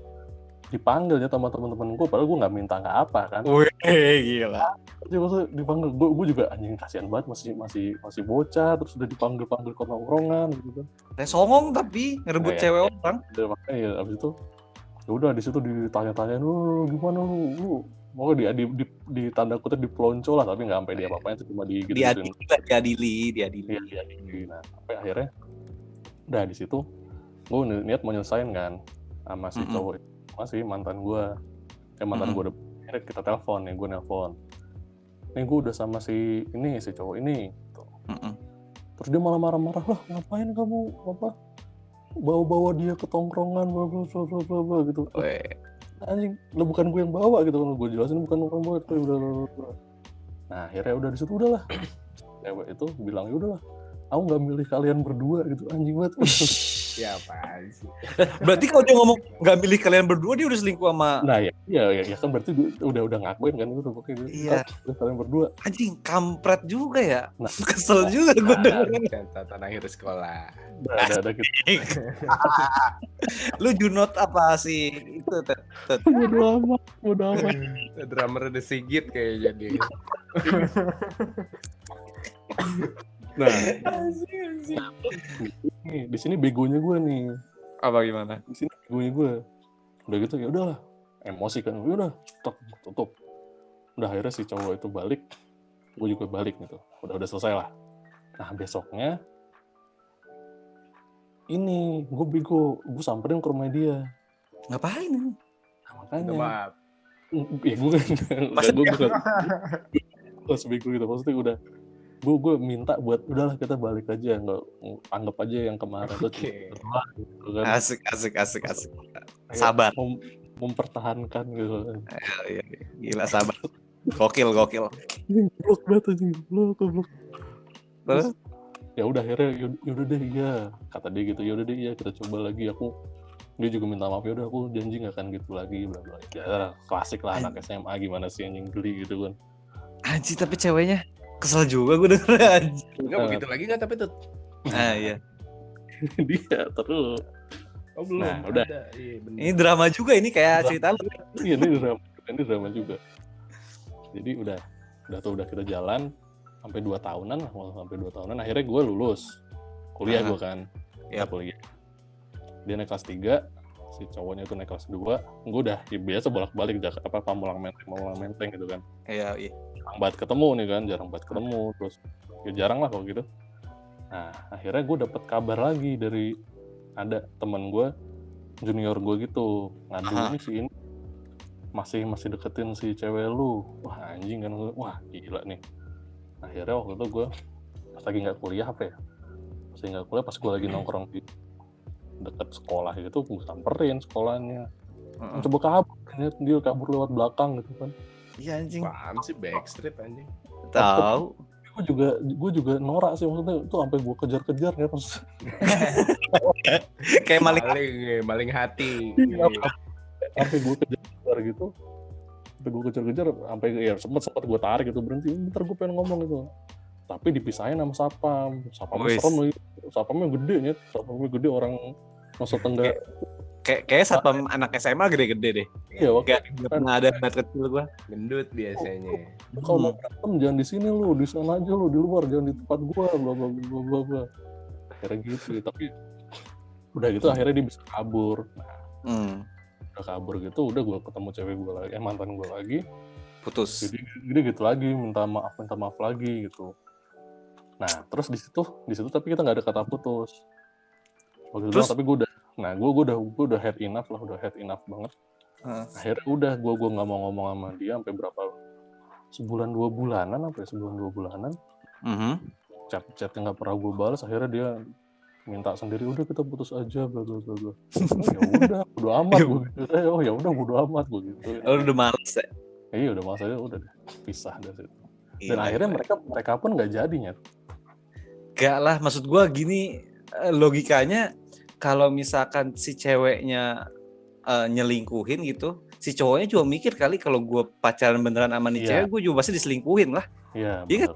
B: dipanggilnya sama teman-teman gue, padahal gue nggak minta nggak apa kan.
A: Wih, gila.
B: Jadi maksudnya dipanggil, gue juga anjing, kasihan banget, masih bocah, terus udah dipanggil ke tongkrongan gitu kan.
A: Songong tapi ngerebut cewek orang.
B: Makanya ya abis itu ya udah di situ ditanya-tanyain, lu gimana lu mau di tanda kutip dipelonco lah, tapi nggak sampai dia apa-apain, cuma
A: diadili.
B: Nah sampai akhirnya udah di situ gue niat mau nyelesain kan sama si cowok itu, masih mantan gue. Gue udah akhirnya kita telepon, gue nelpon, nih gue udah sama si cowok ini gitu. Terus dia malah marah-marah, lah ngapain kamu bawa dia ke tongkrongan bla gitu. Anjing, lah bukan gue yang bawa gitu kan, gue jelasin bukan orang bawa itu. Nah akhirnya udah di situ udahlah, cewek itu bilang ya udahlah, aku nggak milih kalian berdua gitu. Anjing banget.
C: Ya apaan sih?
A: Berarti kalau dia ngomong nggak milih kalian berdua, dia udah selingkuh sama.
B: Nah ya kan berarti udah ngakuin kan, udah pokoknya
A: iya.
B: Kalian berdua.
A: Anjing, kampret juga ya. Nah, kesel juga gue dengerin.
C: Catatan akhir sekolah.
B: Ada gitu.
A: Lu junot apa sih itu?
B: Bodo amat.
C: Drummer The Sigit kayak jadi.
B: Nah, di sini begonya gue nih.
A: Apa gimana?
B: Di sini begonya gue. Udah gitu ya udahlah, emosi kan. Udah tutup. Udah akhirnya si cowok itu balik, gue juga balik gitu. Udah selesai lah. Nah besoknya ini gue bego, gue samperin ke rumah dia.
A: Ngapain?
B: Nah, makanya.
C: Maaf.
B: Ya gue bukan sebego gitu, maksudnya udah gue minta buat udahlah kita balik aja, nggak anggap aja yang kemarin tuh gitu kan.
A: Asik. Sabar.
B: Mempertahankan gitu.
A: Iya. Gila, sabar. Gokil.
B: Blok banget aja, blok. Terus ya udah akhirnya yaudah deh iya, kata dia gitu, yaudah deh iya kita coba lagi. Dia juga minta maaf, yaudah aku janji nggak akan gitu lagi, bla bla. Ya klasik lah anak SMA, gimana sih anjing geli gitu kan.
A: Anjing, tapi ceweknya kesel juga gue denger anjing.
C: Enggak begitu lagi nggak tapi tuh.
A: Iya.
B: Dia terus.
C: belum.
B: Nah, udah.
A: Iya, ini drama juga ini kayak cerita lu.
B: Iya, ini drama juga. Jadi udah kita jalan sampai 2 tahunan lah, sampai 2 tahunan akhirnya gue lulus kuliah. Gue kan kuliah, dia naik kelas 3, si cowoknya itu naik kelas 2, gue udah biasa bolak-balik Pamulang Menteng gitu kan. Iya. Jarang banget ketemu nih kan, terus ya jarang lah kalau gitu. Nah akhirnya gue dapet kabar lagi dari ada teman gue, junior gue gitu, ngadu ini si ini masih deketin si cewek lu. Wah anjing kan, wah gila nih. Akhirnya waktu itu gue pas lagi nggak kuliah pas gue lagi nongkrong di dekat sekolah gitu, gue samperin sekolahnya. Coba kabur, dia kabur lewat belakang gitu kan.
A: Iya anjing.
C: Paham sih, backstreet anjing.
A: Tahu.
B: Gue juga norak sih, maksudnya itu sampai gue kejar-kejar ya pas.
A: Kayak
C: maling hati.
B: Sampai gue kejar gitu. Sampai ya sempat gue tarik gitu, berhenti. Bentar gue pengen ngomong gitu. Tapi dipisahin sama satpam. Satpamnya serem lagi. Satpamnya gede orang Nusa Tenggara.
A: Kayak satpam anak SMA gede-gede deh.
B: Iya,
A: Gak pernah ada anak kecil gua.
C: Gendut biasanya.
B: Kalau mau berantem jangan di sini lu, di sana aja lu, di luar, jangan di tempat gua, bla bla bla bla bla. Akhirnya gitu, tapi udah gitu akhirnya dia bisa kabur. Nah, udah kabur gitu, udah gua ketemu cewek gua lagi, mantan gua lagi.
A: Putus.
B: Jadi gitu lagi, minta maaf lagi gitu. Nah, terus di situ tapi kita nggak ada kata putus. Waktu itu tapi gue udah head enough banget. Akhirnya udah gue nggak mau ngomong sama dia sampai berapa sebulan 2 bulanan. Chatnya nggak pernah gue balas. Akhirnya dia minta sendiri, udah kita putus aja, bla bla bla bla. Ya udah, bodo amat gue gitu. Ya udah bodo amat gue gitu.
A: Udah males ya?
B: Iya udah males aja, udah pisah dari situ. Dan akhirnya mereka pun nggak jadinya.
A: Gak lah, maksud gue gini, logikanya kalau misalkan si ceweknya nyelingkuhin gitu, si cowoknya juga mikir kali kalau gue pacaran beneran sama nih cewek, gue juga pasti diselingkuhin lah.
B: Iya benar.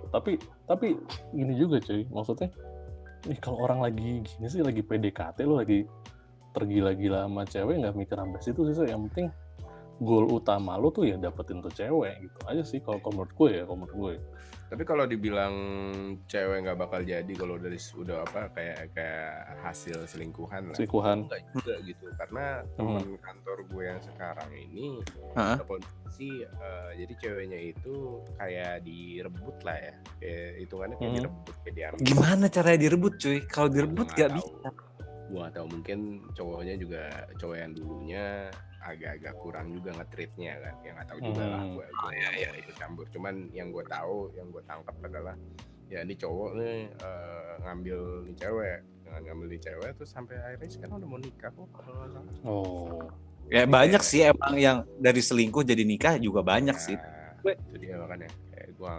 B: Tapi gini juga cuy, maksudnya nih kalau orang lagi gini sih, lagi PDKT lo lagi tergila-gila sama cewek, nggak mikir sampai situ sih. Yang penting goal utama lo tuh ya dapetin tuh cewek gitu aja sih kalau menurut gue.
C: Tapi kalau dibilang cewek nggak bakal jadi kalau udah kayak hasil selingkuhan lah. Enggak juga gitu, karena teman kantor gue yang sekarang ini kondisi jadi ceweknya itu kayak direbut lah ya, kayak hitungannya kayak direbut, kayak diambil.
A: Gimana caranya direbut cuy? Kalau direbut nggak bisa.
C: Gua tahu, mungkin cowoknya juga cowok yang dulunya agak-agak kurang juga nge-treatnya kan, yang nggak tahu juga lah gue ikut campur. Cuman yang gue tahu, yang gue tangkap adalah ya ini cowok nih ngambil nih cewek terus sampai akhirnya sekarang udah mau nikah kok kalau nggak salah.
A: Ya banyak sih emang yang dari selingkuh jadi nikah juga banyak sih.
C: Itu dia makanya.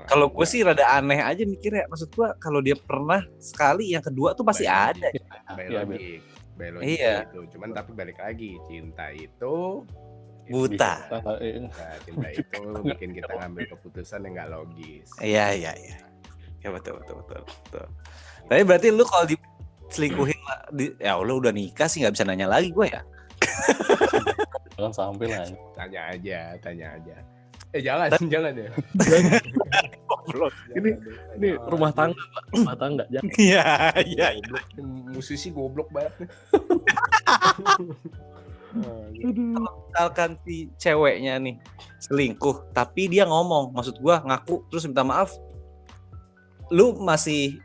A: Kalau gue sih rada aneh aja mikirnya, maksud gue kalau dia pernah sekali, yang kedua tuh pasti ada.
C: Biologik itu, cuman tapi balik lagi, cinta itu
A: buta.
C: Cinta itu bikin kita ngambil keputusan yang nggak logis.
A: Iya, ya betul. Tapi berarti lu kalau diselingkuhin, ya lu udah nikah sih nggak bisa nanya lagi gue ya.
B: Jangan sampai lah.
C: Tanya aja. Jangan ya.
B: Ini rumah tangga, jangan.
A: Iya.
C: Musisi goblok banget.
A: Kalau misalkan si ceweknya nih selingkuh, tapi dia ngomong, maksud gua ngaku terus minta maaf, lu masih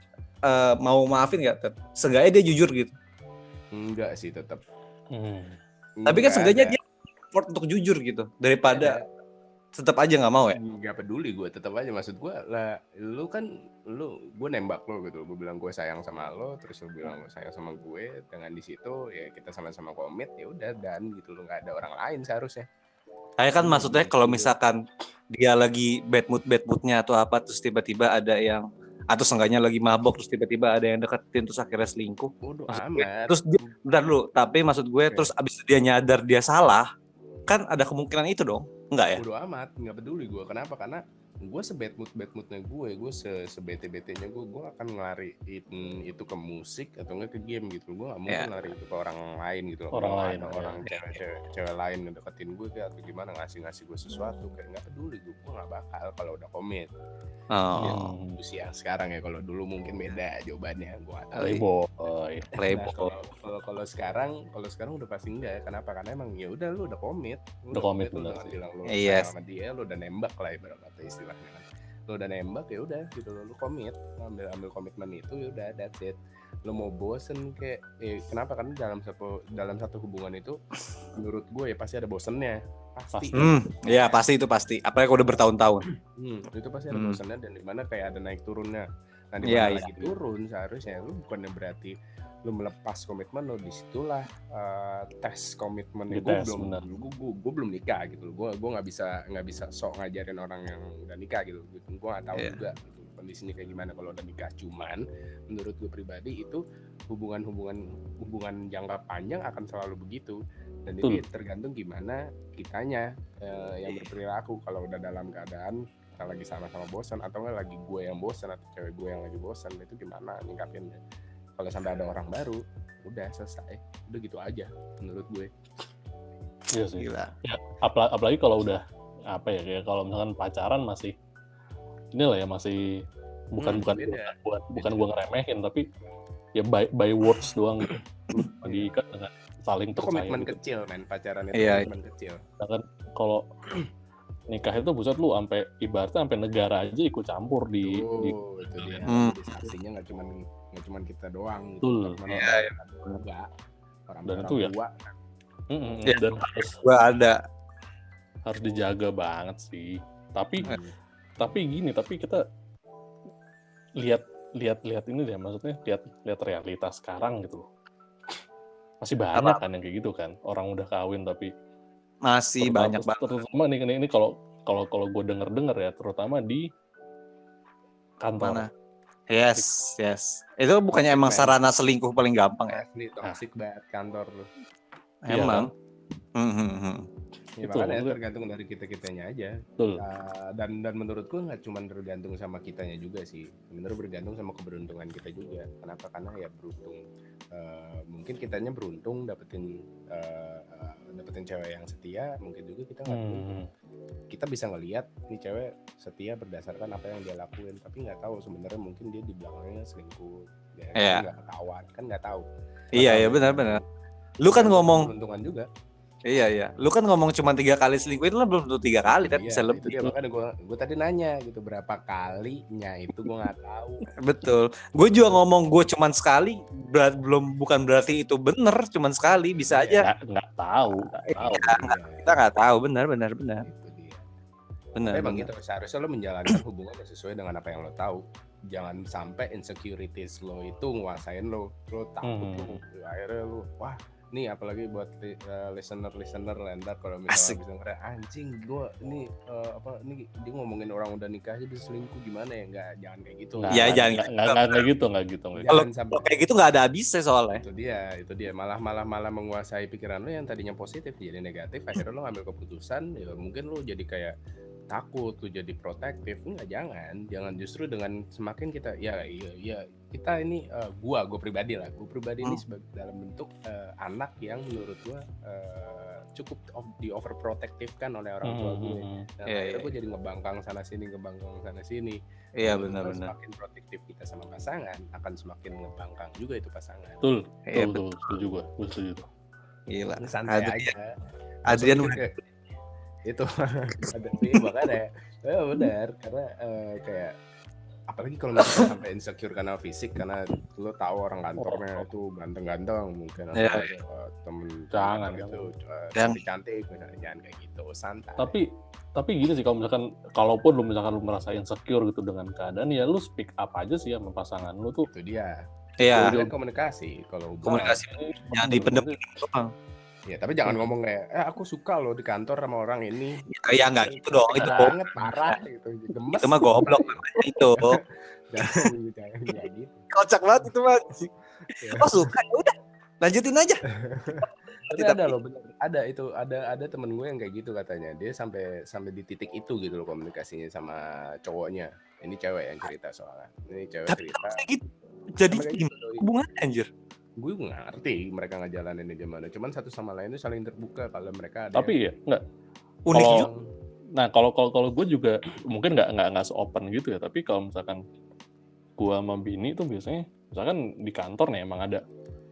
A: mau maafin nggak? Seenggaknya dia jujur gitu.
C: Enggak sih, tetap.
A: Tapi kan seenggaknya dia effort untuk jujur gitu, daripada tetap aja nggak mau ya?
C: Nggak peduli gue, tetap aja. Maksud gue lah, gue nembak lo gitu, gue bilang gue sayang sama lo, terus lo bilang lo sayang sama gue, dengan di situ ya kita sama-sama komit, ya udah, dan gitu, lo nggak ada orang lain seharusnya.
A: Kayak kan maksudnya kalau misalkan dia lagi bad moodnya atau apa, terus tiba-tiba ada yang, atau seenggaknya lagi mabok terus tiba-tiba ada yang deketin terus akhirnya selingkuh. Terus dia, bentar dulu, tapi maksud gue terus abis dia nyadar dia salah, kan ada kemungkinan itu dong. Enggak ya?
C: Bodo amat, nggak peduli gue. Kenapa? Karena gue sebad moodnya gue sebete-betenya gue akan ngelariin itu ke musik atau enggak ke game gitu. Gue nggak mungkin lari itu ke orang lain gitu loh.
B: Orang lain,
C: orang cewek lain ngedeketin gue kayak atau gimana ngasih gue sesuatu kayak nggak peduli gue nggak bakal kalau udah komit. Usia sekarang ya, kalau dulu mungkin beda jawabannya gue
B: Playboy.
C: Kalau sekarang udah pasti enggak. Kenapa? Karena emang ya udah lu udah komit.
B: Udah komit
C: lu
B: benar.
C: bilang lu sama dia, lu udah nembak lah ibarat kata istilahnya kan. Lu udah nembak ya udah gitu lu komit, ambil komitmen itu ya udah that's it. Lu mau bosen kayak kenapa? Karena dalam satu hubungan itu menurut gue ya pasti ada bosennya. Pasti.
A: Ya pasti itu pasti. Apalagi kalau udah bertahun-tahun.
C: Itu pasti ada bosennya dan dimana kayak ada naik turunnya. Nah dimana lagi turun seharusnya lu bukannya berarti lu melepas komitmen lu, disitulah tes komitmen gue belum nikah gitu. Gue nggak bisa sok ngajarin orang yang udah nikah gitu. Gue nggak tahu juga gitu, kondisinya kayak gimana kalau udah nikah. Cuman menurut gue pribadi itu hubungan jangka panjang akan selalu begitu. Dan ini tergantung gimana kitanya yang berperilaku. Kalau udah dalam keadaan kita lagi sama-sama bosan atau enggak lagi gue yang bosan atau cewek gue yang lagi bosan, itu gimana nyikapinnya. Kalau sampai ada orang baru udah selesai, udah gitu aja menurut gue.
B: Iya sih. Gila. Ya, apalagi kalau udah kayak kalau misalkan pacaran masih inilah ya, masih bukan gue ngeremehin, tapi ya by words doang gitu. Diikat dengan saling
C: itu
B: percaya.
C: Komitmen
B: gitu.
C: Kecil men, pacaran itu komitmen kecil.
B: Kan kalau nikah itu buset lu sampai ibaratnya sampai negara aja ikut campur di
C: itu dia. Jadi saksinya nggak cuman kita doang gitu. Orang
B: dan itu ya. Dan harus dijaga banget sih. Tapi kita lihat ini deh, maksudnya lihat realitas sekarang gitu loh. Masih banyak kan yang kayak gitu kan, orang udah kawin tapi
A: masih banyak banget.
B: Terutama ini kalau gue denger ya, terutama di kantor.
A: Mana? Yes. Itu bukannya emang sarana selingkuh paling gampang ya?
C: Ini toxic banget kantor lu.
A: Emang.
C: Ya, makanya tergantung dari kita-kitanya aja. Dan menurutku nggak cuma tergantung sama kitanya juga sih. Sebenarnya bergantung sama keberuntungan kita juga. Kenapa? Karena ya beruntung. Mungkin kitanya beruntung dapetin cewek yang setia. Mungkin juga kita nggak beruntung. Kita bisa ngelihat nih cewek setia berdasarkan apa yang dia lakuin, tapi nggak tahu sebenarnya mungkin dia di belakangnya selingkuh. Dia nggak ketahuan, kan nggak tahu.
A: Iya benar. Lu kan ngomong
C: keberuntungan juga.
A: Iya. Lu kan ngomong cuma 3 kali selingkuh, itu belum tentu 3 kali, tapi bisa lebih.
C: Itu dia, makanya gue tadi nanya gitu berapa kalinya itu gue nggak tahu.
A: Betul. Gue juga ngomong gue cuma sekali, bukan berarti itu bener, cuma sekali, bisa aja.
B: Nggak tahu.
A: Kita nggak tahu, benar.
C: Itu dia. Benar. Emang gitu, seharusnya lo menjalankan hubungan sesuai dengan apa yang lo tahu. Jangan sampai insecurities lo itu nguasain lo takut lo, akhirnya lo wah. Nih apalagi buat listener lentar kalau misalnya bisa ngerasa anjing gue ini ini dia ngomongin orang udah nikah aja bisa selingkuh gimana ya, jangan kayak gitu.
B: Ya jangan kayak gitu.
A: Kalau kayak gitu nggak ada habisnya soalnya.
C: Itu dia malah menguasai pikiran lo yang tadinya positif jadi negatif. Akhirnya lo ngambil keputusan ya mungkin lo jadi kayak takut, lu jadi protektif. Enggak, jangan justru dengan semakin kita ya kita ini gue pribadi ini sebagai dalam bentuk anak yang menurut gue cukup di overprotektifkan oleh orang tua gue. Akhirnya gue jadi ngebangkang sana sini. Iya benar. Semakin protektif kita sama pasangan akan semakin ngebangkang juga itu pasangan.
B: Betul. Setuju gue setuju tuh.
A: Gila.
C: Santai aja.
A: Adrian
C: itu ada sih makanya benar karena kayak apalagi kalau misalnya sampai insecure karena fisik, karena lo tahu orang kantornya itu ganteng-ganteng mungkin temen
B: jangan
C: gitu cantik misalnya, jangan kayak gitu, santai.
B: Tapi gini sih, kalau kalaupun lu merasa insecure gitu dengan keadaan, ya lu speak up aja sih sama pasangan lu tuh.
C: Itu dia.
A: Iya.
C: Komunikasi kalau
A: komunikasi jangan dipendam doang.
C: Ya, tapi jangan ngomong kayak aku suka loh di kantor sama orang ini.
A: Ya enggak gitu dong, itu
C: banget parah gitu. Gemes.
A: Itu mah goblok itu.
C: Jangan gitu.
A: Kocak banget itu mah. Oh suka, ya udah lanjutin aja.
C: Tapi ada loh, bener. Ada itu, ada temen gue yang kayak gitu katanya. Dia sampai di titik itu gitu loh komunikasinya sama cowoknya. Ini cewek yang cerita soalnya. Ini cewek cerita.
A: Gitu. Jadi gimana hubungannya anjir?
C: Gue nggak ngerti mereka ngejalaninnya gimana. Cuman satu sama lain itu saling terbuka kalau mereka ada.
B: Tapi ya nggak.
A: Unik juga.
B: Nah kalau gue juga mungkin nggak se-open gitu ya. Tapi kalau misalkan gue sama bini tuh biasanya, misalkan di kantor nih emang ada,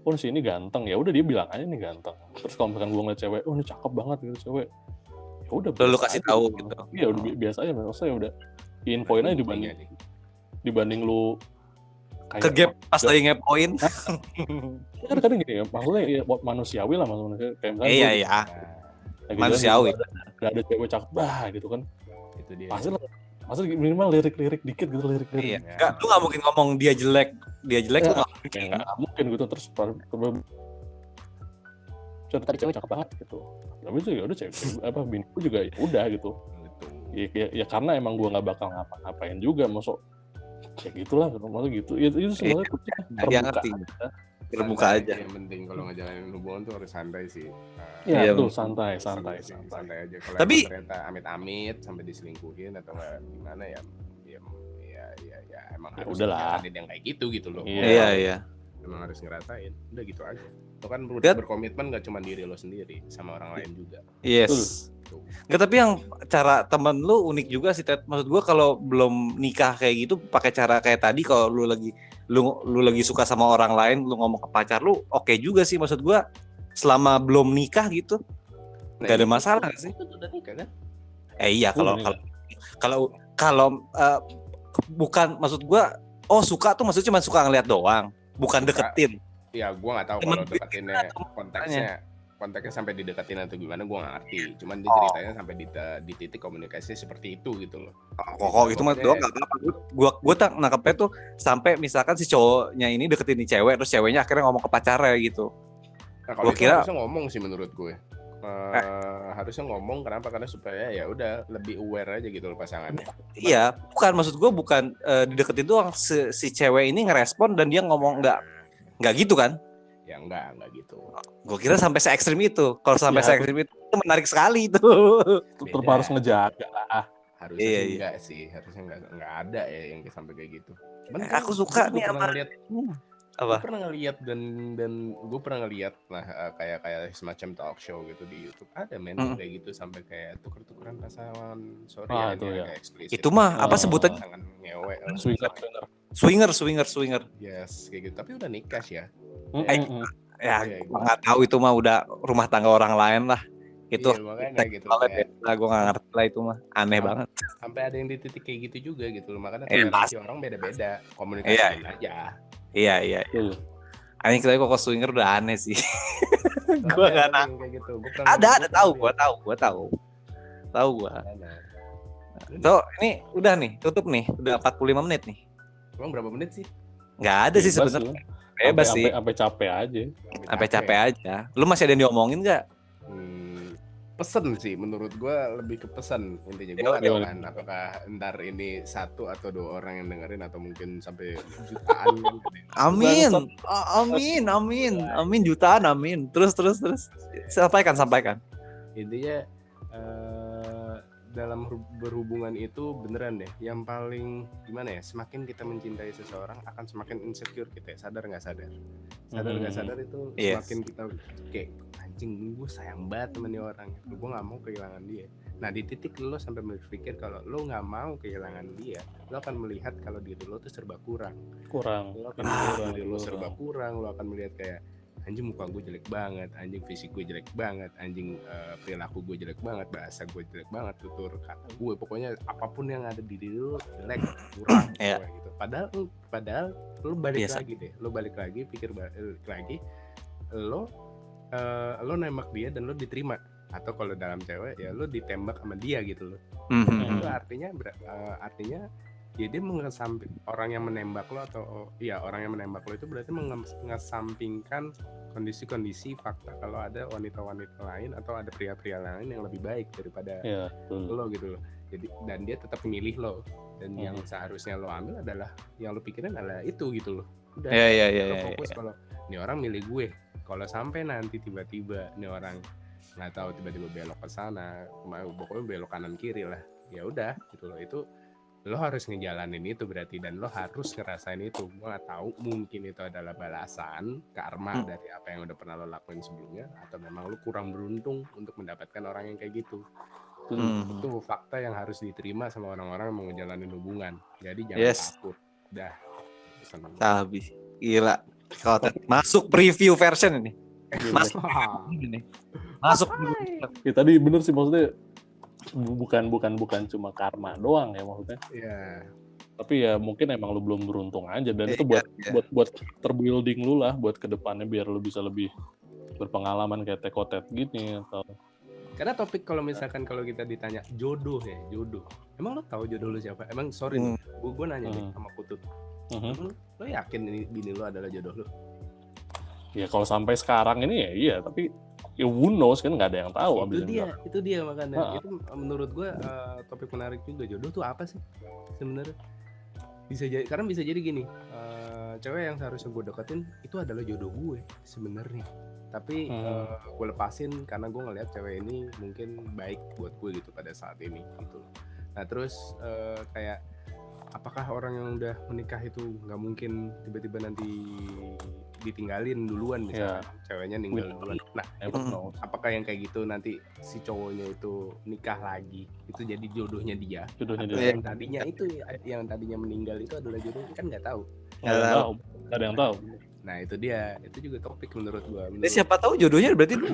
B: oh si ini ganteng, ya udah dia bilang aja nih ganteng. Terus kalau misalkan gue ngeliat cewek, oh ini cakep banget gitu cewek, ya udah
A: lu kasih tahu gitu.
B: Iya udah biasa aja, maksudnya udah infoin aja dibanding lu kayak
A: kegap pas lagi ngepoin.
B: Kan kadang gini ya, maksudnya ya, manusiawi lah maksudnya kayak misalnya
A: iya manusiawi.
B: Ada cewek cakep gitu kan,
C: itu dia.
B: Pasti minimal lirik dikit gitu, lirik.
A: Iya. Lu nggak mungkin ngomong dia jelek ya,
B: lu nggak mungkin gitu. Terus tadi cewek cakep banget gitu, tapi itu ya udah cewek biniku juga ya udah gitu. Ya karena emang gua nggak bakal ngapa-ngapain juga, masuk kayak gitulah, maksudnya gitu. Itu sebenarnya
A: terbuka aja.
C: Yang penting kalau ngejalanin hubungan tuh harus santai sih.
B: Iya tuh santai
C: aja. Kalau
A: tapi
C: ternyata amit-amit sampai diselingkuhin atau nggak gimana ya emang harus
B: udahlah.
C: Ada yang kayak gitu loh.
A: Iya.
C: Emang harus ngerasain. Udah gitu aja. Lo kan berkomitmen nggak cuma diri lo sendiri, sama orang lain juga.
A: Yes. Nggak, tapi yang cara temen lu unik juga sih, Ted. Maksud gua kalau belum nikah kayak gitu pakai cara kayak tadi, kalau lu lagi suka sama orang lain, lu ngomong ke pacar lu, oke juga sih. Maksud gua selama belum nikah gitu nggak ada masalah sih.
C: Itu udah nikah kan?
A: Iya, kalau bukan, maksud gua suka tuh maksudnya cuma suka ngeliat doang, bukan deketin.
C: Ya gua nggak tahu kalau deketinnya konteksnya sampai dideketin atau gimana, gue nggak ngerti. Cuman dia ceritanya sampai di titik komunikasinya seperti itu gitu loh.
A: Itu mah doang nggak apa-apa. Gue tak nangkepnya tuh sampai misalkan si cowoknya ini deketin nih cewek, terus ceweknya akhirnya ngomong ke pacarnya gitu.
C: Nah, kalau itu harusnya ngomong sih menurut gue. Harusnya ngomong, kenapa? Karena supaya ya udah lebih aware aja gitu loh pasangannya.
A: Iya, bukan, maksud gue bukan dideketin doang, si cewek ini ngerespon dan dia ngomong nggak gitu kan?
C: Ya enggak gitu.
B: Gue kira sampai se ekstrim itu. Kalau sampai se ekstrim itu menarik sekali itu. Tetap harus ngejaga lah.
C: Harusnya enggak sih, harusnya enggak ada ya yang sampai kayak gitu.
A: Cuman aku suka nih
C: sama
A: lihat
C: apa? Gue pernah ngeliat dan gue pernah ngeliat lah kayak semacam talk show gitu di YouTube. Ada kayak gitu sampai kayak tuker-tukeran pasangan. Sorry ya, kayak eksplisit.
A: Itu mah apa sebutannya? Swinger.
C: Yes, kayak gitu. Tapi udah nikah sih ya.
A: Gue nggak tahu, itu mah udah rumah tangga orang lain lah. Itu
C: gitu.
A: Lah gue nggak ngerti lah, itu mah aneh banget.
C: Sampai ada yang di titik kayak gitu juga gitu loh. Makanya toleransi orang beda-beda. Komunikasi aja.
A: Iya. Aneh, kita kok swinger udah aneh sih. Gue nggak tahu.
C: Gitu.
A: Ada tahu gue. So ini udah nih, tutup nih, udah 45 menit nih.
C: Emang berapa menit sih?
A: Nggak ada sih sebenarnya. Bebas sih.
B: Sampai capek aja.
A: Sampai capek aja. Lu masih ada yang diomongin nggak?
C: Pesen sih, menurut gue lebih ke pesen intinya. Gue nggak tahu kan apakah ntar ini 1 atau 2 orang yang dengerin atau mungkin sampai jutaan kan. Amin, jutaan, amin. Terus. Sampaikan. Intinya dalam berhubungan itu beneran deh, yang paling gimana ya, semakin kita mencintai seseorang akan semakin insecure kita ya, sadar nggak sadar itu semakin kita kayak anjing, gue sayang banget sama nih orang, gue nggak mau kehilangan dia. Nah di titik lo sampai berpikir kalau lo nggak mau kehilangan dia, lo akan melihat kalau diri lo tuh serba kurang. Lo akan melihat diri lo serba kurang, lo akan melihat kayak anjing muka gue jelek banget, anjing fisik gue jelek banget, anjing perilaku gue jelek banget, bahasa gue jelek banget, tutur kata gue, pokoknya apapun yang ada di diri lo jelek, kurang gitu. Padahal lo balik lagi deh, pikir balik lagi, lo nembak dia dan lo diterima, atau kalau dalam cewek ya lo ditembak sama dia gitu loh. Itu artinya ya dia mengesamping orang yang menembak lo, atau ya orang yang menembak lo itu berarti mengesampingkan kondisi-kondisi fakta kalau ada wanita-wanita lain atau ada pria-pria lain yang lebih baik daripada lo gitu loh. Jadi dan dia tetap milih lo, dan yang seharusnya lo ambil adalah yang lo pikirin adalah itu gitu loh. Udah. Lo fokus kalau ini orang milih gue. Kalau sampai nanti tiba-tiba nih orang nggak tahu tiba-tiba belok ke sana, pokoknya belok kanan kiri lah, ya udah gitu loh, itu lo harus ngejalanin itu berarti, dan lo harus ngerasain itu. Gue nggak tahu, mungkin itu adalah balasan karma dari apa yang udah pernah lo lakuin sebelumnya, atau memang lo kurang beruntung untuk mendapatkan orang yang kayak gitu. Itu fakta yang harus diterima sama orang-orang yang mau ngejalanin hubungan. Jadi jangan takut. Dah.
A: Habis. Gila. Masuk preview version ini. Masuk ini. Masuk.
B: Ya, tadi bener sih, maksudnya bukan cuma karma doang ya maksudnya.
C: Iya.
B: Tapi ya mungkin emang lu belum beruntung aja, dan itu buat terbuilding lu lah buat kedepannya, biar lu bisa lebih berpengalaman kayak Tekotet gini atau.
C: Karena topik kalau misalkan kalau kita ditanya jodoh, emang lo tahu jodoh lu siapa? Emang sorry nih, gue nanya nih sama Kutut, lo yakin ini bini lo adalah jodoh lo?
B: Ya kalau sampai sekarang ini ya iya, tapi ya who knows kan, nggak ada yang tahu.
C: Itu dia makanya. Itu menurut gue topik menarik juga. Jodoh tuh apa sih sebenarnya? Karena bisa jadi gini, cewek yang seharusnya gue deketin itu adalah jodoh gue sebenarnya. Tapi gue lepasin karena gue ngeliat cewek ini mungkin baik buat gue gitu pada saat ini gitu. Nah terus kayak apakah orang yang udah menikah itu nggak mungkin tiba-tiba nanti ditinggalin duluan misalnya ceweknya ninggal duluan. Nah apakah yang kayak gitu nanti si cowoknya itu nikah lagi itu jadi jodohnya dia? Yang tadinya itu yang tadinya meninggal itu adalah jodohnya, kan nggak tahu.
B: Nggak ada yang tahu.
C: Nah itu dia, itu juga topik menurut gua.
A: Siapa tahu jodohnya berarti 2.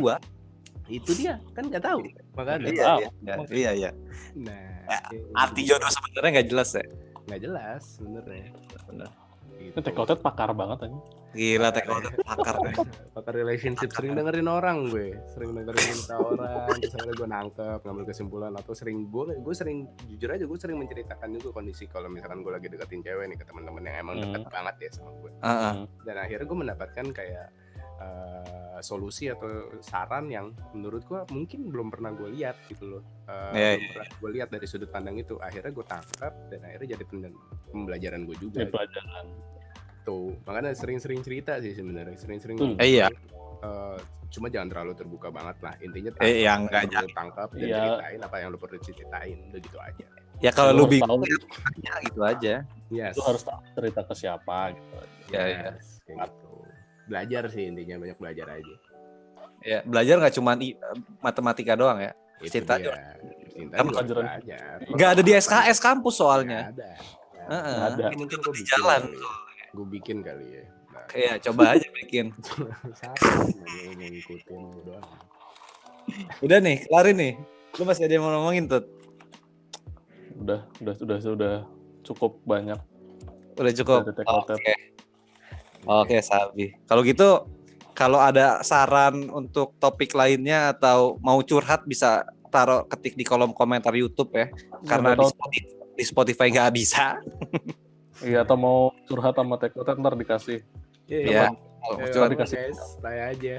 C: Itu dia, kan nggak tahu. Makanya
A: iya.
C: Nah,
A: arti jodoh sebenarnya nggak jelas ya.
C: Nggak jelas sebenarnya.
A: Benar.
B: Itu Tekotet pakar banget aja.
A: Gila, Tekotet pakar.
C: Pakar relationship, sering dengerin orang gue, sering dengerin cerita orang, terus akhirnya gue nangkep, ngambil kesimpulan, atau gue sering jujur aja, gue sering menceritakan juga kondisi kalau misalkan gue lagi deketin cewek nih ke teman-teman yang emang deket banget ya sama gue. Dan akhirnya gue mendapatkan kayak solusi atau saran yang menurut gue mungkin belum pernah gue lihat gitu loh. Belum pernah gue lihat dari sudut pandang itu. Akhirnya gue tangkap dan akhirnya jadi pembelajaran gue juga.
B: Pelajaran.
C: Tuh, makanya sering-sering cerita sih sebenarnya, sering-sering. Cuma jangan terlalu terbuka banget lah. Intinya tangkap dan ceritain apa yang lu perlu ceritain, udah gitu aja.
A: Ya kalau lu bingung ya gitu aja.
B: Lu harus tahu cerita ke siapa gitu.
C: Kayak gitu. Belajar sih intinya, banyak belajar aja.
A: Ya, belajar nggak cuma matematika doang ya.
C: Cinta juga belajar.
A: Nggak ada di SKS kampus soalnya.
C: Ada. Mungkin gue di jalan. Gue bikin kali ya.
A: Iya, coba aja bikin.
C: Ngikutin doang.
A: Udah nih, kelarin nih. Lu masih ada yang mau ngomongin, Tut?
B: Udah cukup banyak.
A: Udah cukup. Oke, Sabi. Kalau gitu, kalau ada saran untuk topik lainnya atau mau curhat bisa ketik di kolom komentar YouTube ya. Karena di Spotify nggak bisa.
B: Iya, atau mau curhat sama Tekotet ntar dikasih.
A: Iya.
C: Curhat dikasih. Tanya aja.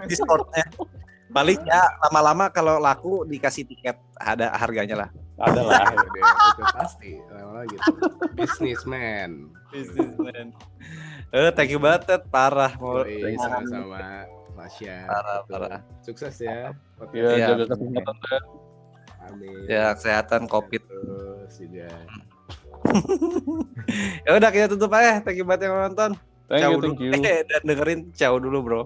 A: Discordnya. Paling ya lama-lama kalau laku dikasih tiket, ada harganya lah.
B: Ada lah.
C: Itu pasti. Lama-lama gitu. Businessman.
A: Thank you banget, parah.
C: Sama-sama. Masya.
A: Parah.
C: Sukses ya.
B: Iya, jaga kesehatan ya.
C: Amin.
A: Ya, kesehatan COVID.
C: Terus juga.
A: Ya udah kita tutup aja. Thank you banget yang nonton.
B: Thank you.
A: Dan dengerin ciao dulu, bro.